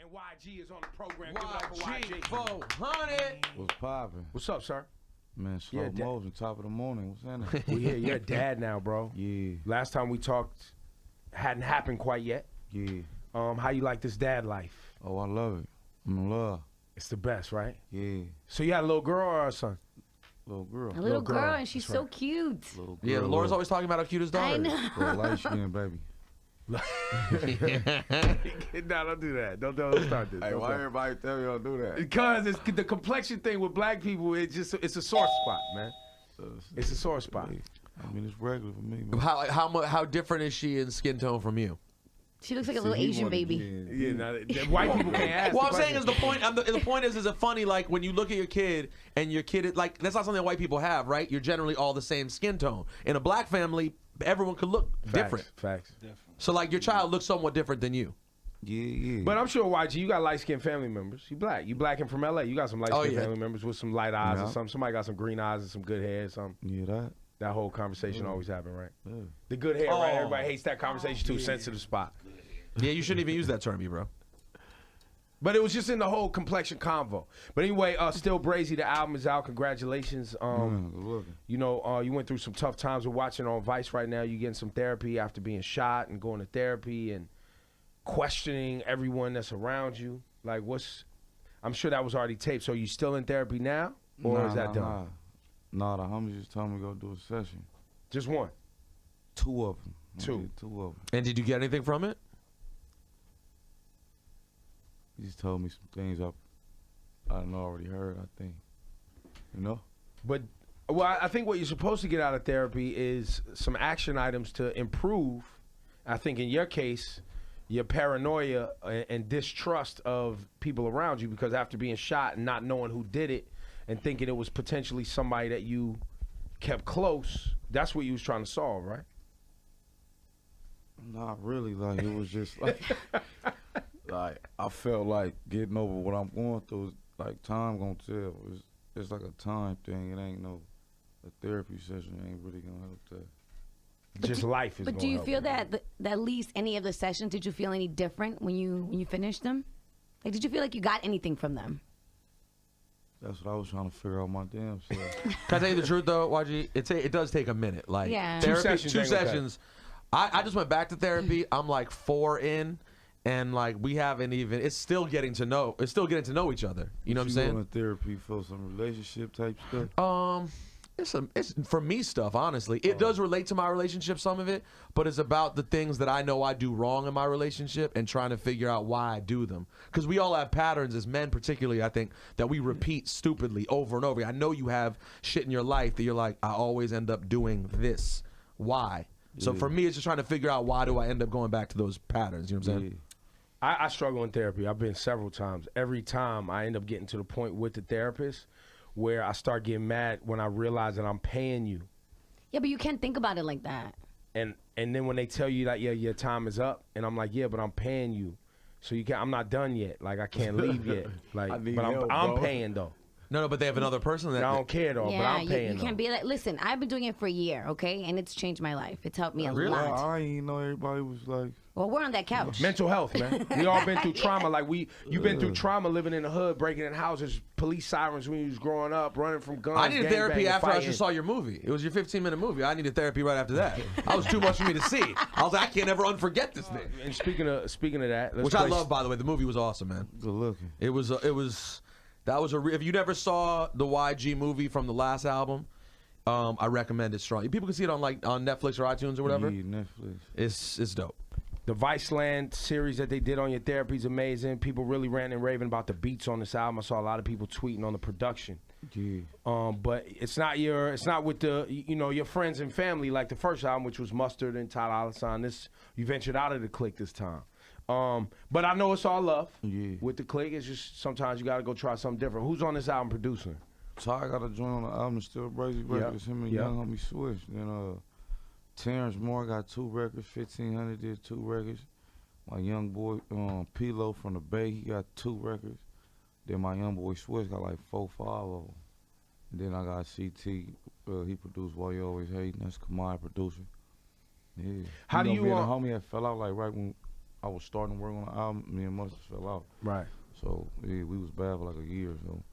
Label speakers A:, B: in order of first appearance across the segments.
A: And YG is on the program. Give it up for YG.
B: 400.
C: What's poppin'?
A: What's up, sir?
C: Man, slow motion, top of the morning. What's in it?
A: We here. You're a dad now, bro.
C: Yeah.
A: Last time we talked hadn't happened quite yet.
C: Yeah.
A: How you like this dad life?
C: Oh, I love it. I'm in love.
A: It's the best, right?
C: Yeah.
A: So you had a little girl or a son?
C: Little girl.
D: A little girl, and she's so cute.
C: Little girl.
B: Yeah, Laura's always talking about how cute his daughter
D: I
B: is.
D: know.
C: Girl, light skin, baby.
A: No, don't do that. Don't start this.
C: Hey,
A: Don't
C: why
A: start.
C: everybody tell me don't do that?
A: Because it's the complexion thing with black people. It's a sore spot, man. It's a sore spot.
C: I mean, it's regular for me, man.
B: How different is she in skin tone from you?
D: She looks like a little Asian baby.
A: Yeah, white people can't ask.
B: Well, I'm saying is the point. The point is it funny? Like when you look at your kid and your kid is like that's not something that white people have, right? You're generally all the same skin tone. In a black family, everyone could look different.
A: Facts.
B: So like your child looks somewhat different than you.
C: Yeah.
A: But I'm sure YG, you got light skinned family members. You black. You black and from LA. You got some light skinned family members with some light eyes or something. Somebody got some green eyes and some good hair or something.
C: Yeah,
A: that whole conversation always happen, right?
C: Yeah.
A: The good hair, right? Everybody hates that conversation too. Sensitive spot.
B: Yeah, you shouldn't even use that term, bro.
A: But it was just in the whole complexion convo. But anyway, still Brazy, the album is out. Congratulations. You know, you went through some tough times. We're watching on Vice right now. You getting some therapy after being shot and going to therapy and questioning everyone that's around you. Like, I'm sure that was already taped. So you still in therapy now, or is that done?
C: Nah, the homies just told me to go do a session.
A: Just one?
C: Two of them.
A: Two
C: of them.
B: And did you get anything from it?
C: He just told me some things I already heard, I think. You know?
A: But, well, I think what you're supposed to get out of therapy is some action items to improve, I think in your case, your paranoia and distrust of people around you, because after being shot and not knowing who did it and thinking it was potentially somebody that you kept close, that's what you was trying to solve, right?
C: Not really. Like, it was just like... Like, I felt like getting over what I'm going through, like, time gonna tell. It's like a time thing. It ain't a therapy session ain't really gonna help that.
A: Just life is gonna help.
D: But do you feel that at least any of the sessions, did you feel any different when you finished them? Like, did you feel like you got anything from them?
C: That's what I was trying to figure out my damn self.
B: Can I tell you the truth, though, YG? It does take a minute. Like, therapy, two sessions. I just went back to therapy. I'm like 4 in. And like we haven't even, it's still getting to know each other. You know what I'm saying?
C: You going to therapy for some relationship type stuff?
B: It's for me stuff, honestly. It does relate to my relationship, some of it, but it's about the things that I know I do wrong in my relationship and trying to figure out why I do them. Because we all have patterns as men, particularly, I think, that we repeat stupidly over and over. I know you have shit in your life that you're like, I always end up doing this. Why? So for me, it's just trying to figure out why do I end up going back to those patterns. You know what I'm saying?
A: I struggle in therapy. I've been several times. Every time I end up getting to the point with the therapist where I start getting mad when I realize that I'm paying you.
D: Yeah, but you can't think about it like that.
A: And then when they tell you that, yeah, your time is up, and I'm like, yeah, but I'm paying you. So you can't, I'm not done yet. Like, I can't leave yet. Like, but I'm paying, though.
B: No, but they have another person that
A: I don't care though, but I'm paying.
D: You can't be like, listen, I've been doing it for a year, okay, and it's changed my life. It's helped me a
C: Really?
D: lot.
C: I didn't know everybody was like.
D: Well, we're on that couch.
A: Mental health, man. We all been through trauma. Like you've been through trauma living in the hood, breaking in houses, police sirens when you was growing up, running from guns.
B: I needed therapy after I just
A: saw
B: saw your movie. It was your 15-minute movie. I needed therapy right after that. That was too much for me to see. I was like, I can't ever unforget this thing.
A: And speaking of that,
B: which I love, by the way, the movie was awesome, man.
C: Good looking.
B: It was. If you never saw the YG movie from the last album, I recommend it strongly. People can see it on Netflix or iTunes or whatever.
C: Yeah, Netflix.
B: It's dope.
A: The Viceland series that they did on your therapy is amazing. People really ranting and raving about the beats on this album. I saw a lot of people tweeting on the production.
C: Yeah.
A: But it's not with the your friends and family like the first album, which was Mustard and Ty Dolla $ign. You ventured out of the clique this time. But I know it's all love.
C: Yeah.
A: With the clique, it's just sometimes you gotta go try something different. Who's on this album producing?
C: Ty got a joint on the album, still Brazy records. Him and young homie Swish. Then Terrence Moore got 2 records. 1500 did 2 records. My young boy Pilo from the Bay, he got 2 records. Then my young boy Swish got like 4, 5 of them. And then I got CT. He produced Why You Always Hating. That's Kamai producer. Yeah.
A: How do you?
C: Me and a homie that fell out like right when I was starting to work on the album, me and Mustard fell out.
A: Right.
C: So yeah, we was bad for like a year, so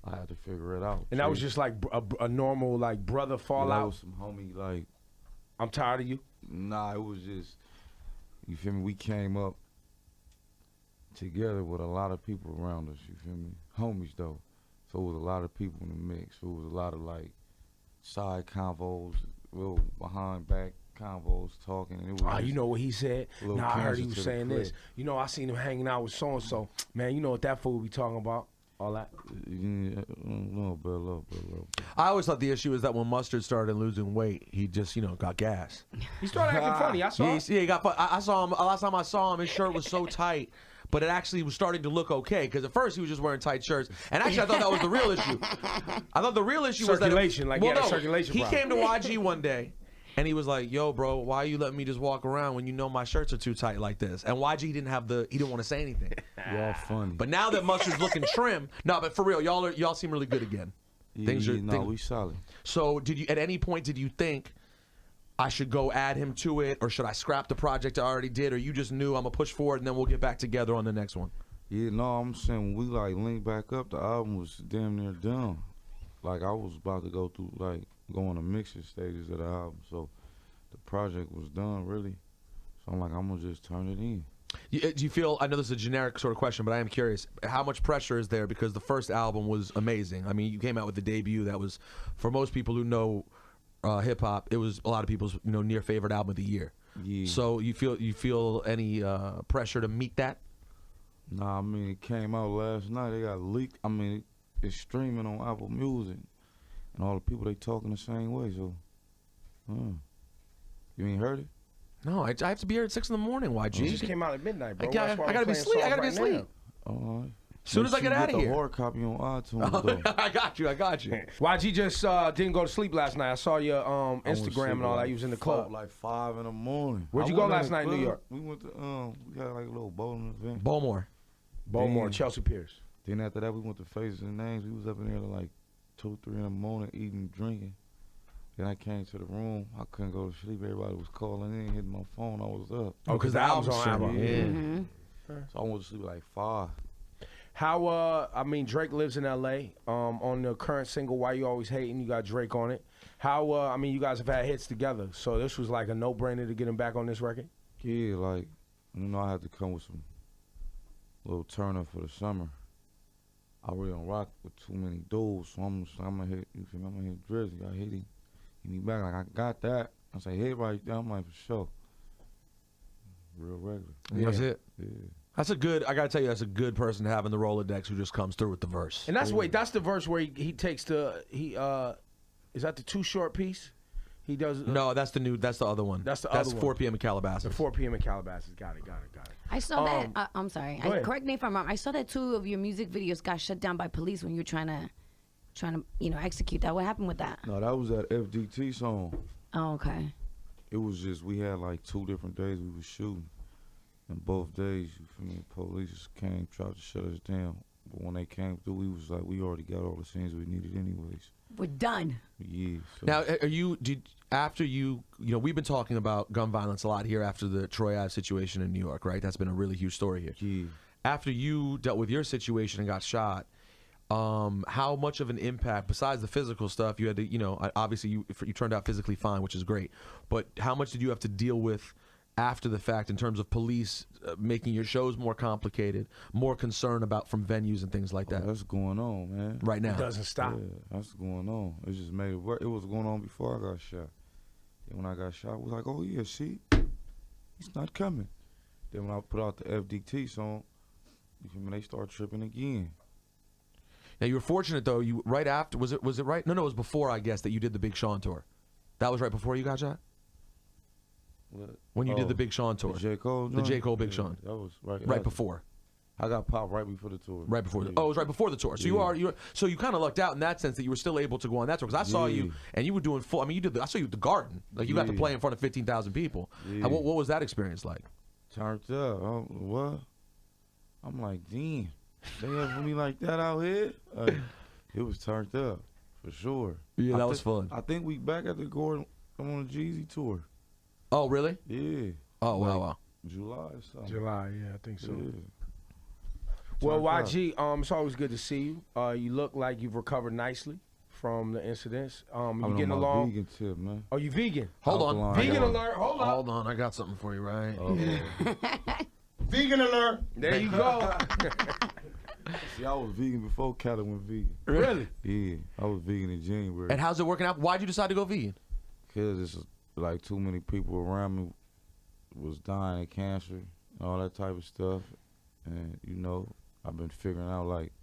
C: I had to figure it out.
A: And that was just like a normal like brother fallout.
C: That was some homie like,
A: I'm tired of you.
C: nah, it was just, you feel me? We came up together with a lot of people around us. You feel me? Homies though. So it was a lot of people in the mix. So it was a lot of like side convos, little behind back convos talking. And it was
A: You know what he said? Nah, I heard he was saying this.
C: clip.
A: You know, I seen him hanging out with so and so. Man, you know what that fool be talking about? All that.
C: Yeah, no, but love.
B: I always thought the issue is that when Mustard started losing weight, he just, you know, got gas.
A: He started acting funny. I saw.
B: Yeah, he got. I saw him last time I saw him. His shirt was so tight, but it actually was starting to look okay. Because at first he was just wearing tight shirts, and actually I thought that was the real issue. I thought the real issue
A: Circulation,
B: was that
A: like he had a circulation
B: he
A: problem.
B: came to YG one day. And he was like, "Yo, bro, why are you letting me just walk around when you know my shirts are too tight like this?" And YG didn't want to say anything.
C: Y'all funny.
B: But now that Mustard's looking trim, no, but for real, y'all seem really good again.
C: We solid.
B: So did you at any point did you think I should go add him to it, or should I scrap the project I already did, or you just knew I'm gonna push forward and then we'll get back together on the next one?
C: Yeah, no, I'm saying when we like linked back up, the album was damn near done. Like I was about to go through go on the mixing stages of the album, so the project was done really. So I'm like, I'm gonna just turn it in.
B: Do you feel, I know this is a generic sort of question, but I am curious, how much pressure is there? Because the first album was amazing. I mean, you came out with the debut that was, for most people who know hip hop, it was a lot of people's near favorite album of the year.
C: Yeah.
B: So you feel any pressure to meet that?
C: Nah, I mean, it came out last night. It got leaked. I mean, it's streaming on Apple Music, and all the people, they talking the same way, so, you ain't heard it?
B: No, I have to be here at 6 in the morning, YG.
A: It just came out at midnight, bro.
B: I gotta be asleep. I gotta be asleep.
C: All right.
B: As soon as I get out of
C: the
B: here.
C: hard copy on iTunes, though.
B: I got you.
A: YG just didn't go to sleep last night. I saw your
C: I went to
A: Instagram
C: sleep
A: and all
C: like
A: that. You was in the club.
C: Like 5 in the morning.
A: Where'd you
C: I
A: go
C: went in
A: last
C: the
A: night in New
C: club.
A: York?
C: We went to we had like a little bowling event.
B: Bowmore.
A: Baltimore,
C: Damn.
A: Chelsea Pierce.
C: Then after that, we went to Faces and Names. We was up in there till like 2, 3 in the morning eating, drinking. Then I came to the room. I couldn't go to sleep. Everybody was calling in, hitting my phone. I was up.
A: Oh, because the album's on album.
C: Yeah. So I went to sleep at like 5.
A: How, I mean, Drake lives in L.A. On the current single, Why You Always Hating, you got Drake on it. How, I mean, you guys have had hits together, so this was like a no-brainer to get him back on this record?
C: Yeah, like, I had to come with some little turn up for the summer. I really don't rock with too many dudes, so I'm gonna hit, you feel me? I'm gonna hit Drizzy. I hit him. Hit me back, like, I got that. I say, hit right there. I'm like, for sure. Real regular.
B: Yeah. That's it.
C: Yeah.
B: That's a good, I gotta tell you, that's a good person to have in the Rolodex who just comes through with the verse.
A: And that's that's the verse where he takes is that the Too Short piece? He does.
B: No, that's the other one.
A: That's the other one.
B: That's 4 p.m. in Calabasas.
A: The 4 p.m. in Calabasas. Got it.
D: I saw that. I'm sorry.
A: Go ahead.
D: Correct me if I'm wrong. I saw that 2 of your music videos got shut down by police when you were trying to execute that. What happened with that?
C: No, that was that FDT song.
D: Oh, okay.
C: It was just, we had like 2 different days we was shooting. And both days, you feel me, police came, tried to shut us down. But when they came through, we was like, we already got all the scenes we needed anyways.
D: We're done.
C: Yeah. So.
B: Now, we've been talking about gun violence a lot here after the Troy Ave situation in New York, right? That's been a really huge story here.
C: Yeah.
B: After you dealt with your situation and got shot, how much of an impact, besides the physical stuff, you had to, obviously you turned out physically fine, which is great, but how much did you have to deal with after the fact in terms of police making your shows more complicated, more concern about from venues and things like that?
C: That's going on, man.
B: Right now.
A: It doesn't stop.
C: Yeah, that's going on. It just made it work. It was going on before I got shot. And when I got shot, I was like, oh yeah, see, he's not coming. Then when I put out the FDT song, you feel me, they start tripping again.
B: Now you were fortunate though. You right after was it right? No, it was before, I guess, that you did the Big Sean tour. That was right before you got shot.
C: What?
B: When you did the Big Sean tour,
C: The J. Cole
B: the J. Cole Big Sean.
C: That was right.
B: Right before.
C: I got popped right before the tour.
B: Right before.
C: Yeah.
B: Oh, it was right before the tour. So you kind of lucked out in that sense that you were still able to go on that tour. Because I saw you and you were doing full. I mean, I saw you at the Garden. Like you got to play in front of 15,000 people.
C: Yeah.
B: What was that experience like?
C: Turned up. What? I'm like, damn. They have me like that out here? It was turned up, for sure.
B: Yeah, that was fun.
C: I think we back at the Gordon on a Jeezy tour.
B: Oh, really?
C: Yeah.
B: Oh, wow.
C: July or something.
A: July, yeah, I think so.
C: Yeah.
A: Well,
C: Turned
A: YG, it's always good to see you. You look like you've recovered nicely from the incidents. You
C: I'm
A: getting
C: on my
A: along?
C: vegan tip, man.
A: Oh, you vegan?
B: Hold on.
C: Alkaline.
A: Vegan alert! Hold on.
B: Hold on, I got something for you, right?
A: Vegan alert! There you go.
C: See, I was vegan before Cali went vegan.
A: Really?
C: Yeah, I was vegan in January.
B: And how's it working out? Why'd you decide to go vegan?
C: Because it's like too many people around me was dying of cancer, all that type of stuff. And, you know, I've been figuring out, like,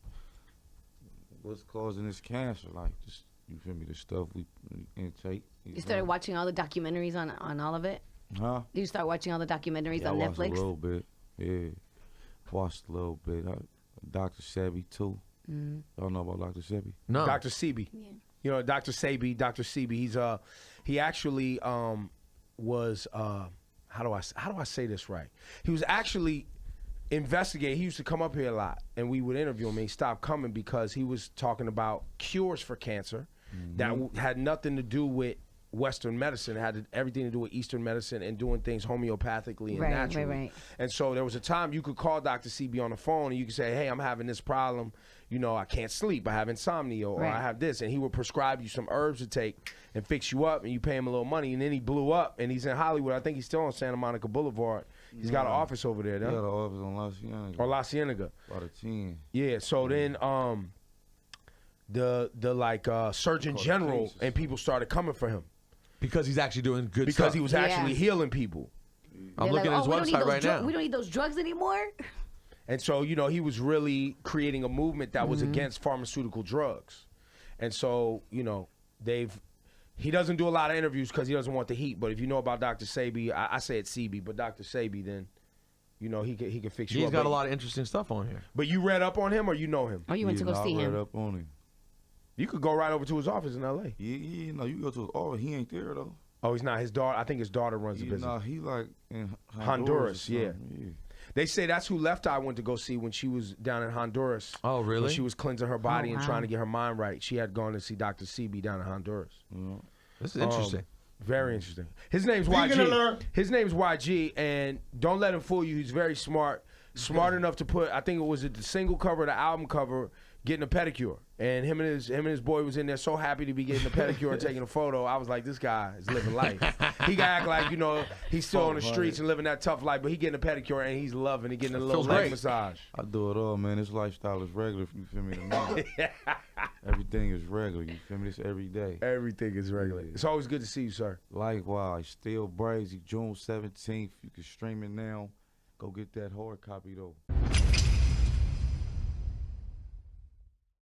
C: what's causing this cancer. Like, just, you feel me, the stuff we intake.
D: You started watching all the documentaries on all of it?
C: Huh?
D: Did you start watching all the documentaries
C: Yeah,
D: on
C: I watched
D: Netflix?
C: a little bit. Yeah. Watched a little bit. Dr. Sebi, too. Y'all know about Dr. Sebi?
B: No.
A: Dr. Sebi.
D: Yeah.
A: You know, Dr. Sebi, he actually was how do I say this right? He was actually investigating. He used to come up here a lot, and we would interview him. And he stopped coming because he was talking about cures for cancer that had nothing to do with Western medicine. It had everything to do with Eastern medicine and doing things homeopathically and naturally.
D: Right.
A: And so there was a time you could call Dr. CB on the phone and you could say, hey, I'm having this problem. You know, I can't sleep. I have insomnia or I have this. And he would prescribe you some herbs to take and fix you up, and you pay him a little money. And then he blew up, and he's in Hollywood. I think he's still on Santa Monica Boulevard. He's got an office over there,
C: He got an office on La Cienega.
A: Or La Cienega.
C: About a 10.
A: Yeah, so then the Surgeon General
C: cases.
A: and people started coming for him.
B: Because he's actually doing good
A: Because
B: stuff.
A: he was actually healing people.
B: I'm
D: They're
B: looking
D: like,
B: at his
D: we don't need
B: website
D: those
B: right now.
D: We don't need those drugs anymore.
A: And so, you know, he was really creating a movement that was against pharmaceutical drugs. And so, you know, he doesn't do a lot of interviews because he doesn't want the heat. But if you know about Dr. Sebi, I say it's Sebi, but Dr. Sebi, then, you know, he can fix you up.
B: He's got
A: But-
B: a lot of interesting stuff on here.
A: But you read up on him or you know him?
D: Oh, you went to go see
C: I read
D: him.
C: up on him.
A: You could go right over to his office in L.A.
C: Yeah, no, you go to his office. He ain't there, though.
A: Oh, he's not. His daughter, I think his daughter runs the
C: Yeah,
A: business.
C: no, he like in
A: Honduras,
C: or
A: yeah.
C: something.
A: They say that's who Left Eye went to go see when she was down in Honduras.
B: Oh, really?
A: When she was cleansing her body and
D: wow.
A: trying to get her mind right. She had gone to see Dr. CB down in Honduras.
B: This is interesting.
A: Very interesting. His name's
E: Vegan
A: YG.
E: alert.
A: His name's YG, and don't let him fool you. He's very smart. Smart enough to put, I think it was the single cover, the album cover, getting a pedicure. And him and his boy was in there so happy to be getting a pedicure and taking a photo. I was like, this guy is living life. He got act like, you know, he's still on the streets and living that tough life, but he getting a pedicure and he's loving. He getting a little
B: Feels
A: leg
B: great.
A: massage.
C: I do it all, man. This lifestyle is regular, if you feel me, to me. Everything is regular, you feel me? This every day.
A: Everything is regular. It's always good to see you, sir.
C: Likewise, still Brazy, June 17th. You can stream it now. Go get that hard copy, though.